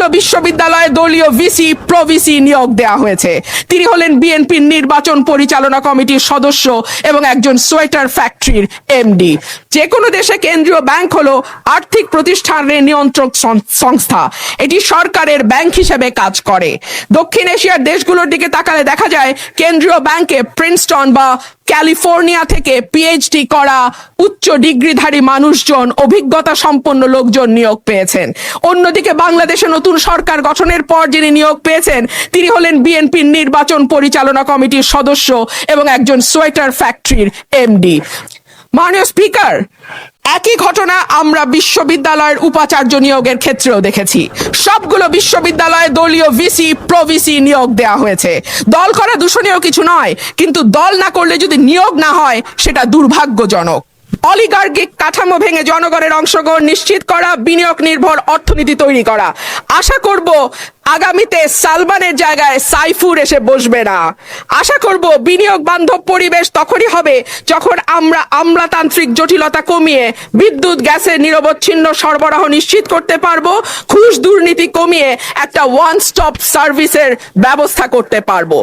সবগুলো বিশ্ববিদ্যালয়ে দলীয় ভিসি প্রভিসি নিয়োগ দেওয়া হয়েছে। তিনি হলেন বিএনপির নির্বাচন পরিচালনা কমিটির সদস্য এবং একজন সোয়েটার ফ্যাক্টরির এমডি। যে কোনো দেশে কেন্দ্রীয় ব্যাংক হলো আর্থিক প্রতিষ্ঠানের নিয়ন্ত্রক সংস্থা। এটি সরকারের ব্যাংক হিসেবে কাজ করে। দক্ষিণ এশিয়ার দেশগুলোর দিকে তাকালে দেখা যায় কেন্দ্রীয় ব্যাংকে প্রিন্সটন বা ক্যালিফোর্নিয়া থেকে পিএইচডি করা উচ্চ ডিগ্রিধারী মানুষজন, অভিজ্ঞতা সম্পন্ন লোকজন নিয়োগ পেয়েছেন। অন্যদিকে বাংলাদেশে নতুন সরকার গঠনের পর যিনি নিয়োগ পেয়েছেন তিনি হলেন বিএনপির নির্বাচন পরিচালনা কমিটির সদস্য এবং একজন সোয়েটার ফ্যাক্টরির এমডি। মাননীয় স্পিকার, একই ঘটনা আমরা বিশ্ববিদ্যালয়ের উপাচার্য নিয়োগের ক্ষেত্রেও দেখেছি। সবগুলো বিশ্ববিদ্যালয়ে দলীয় ভিসি প্রভিসি নিয়োগ দেওয়া হয়েছে। দল করা দূষণীয় কিছু নয়, কিন্তু দল না করলে যদি নিয়োগ না হয় সেটা দুর্ভাগ্যজনক। অলিগার্কিক কাঠামো ভেঙে জনগণের অংশগ্রহণ নিশ্চিত করা, বিনিয়োগ নির্ভর অর্থনীতি তৈরি করা। আশা করব আগামীতে সালমানের জায়গায় সাইফুর এসে বসবে না। আশা করব বিনিয়োগ বান্ধব পরিবেশ তখনই হবে যখন আমরা আমলাতান্ত্রিক জটিলতা কমিয়ে বিদ্যুৎ গ্যাসের নিরবচ্ছিন্ন সরবরাহ নিশ্চিত করতে পারবো, ঘুষ দুর্নীতি কমিয়ে একটা ওয়ান স্টপ সার্ভিসের ব্যবস্থা করতে পারবো।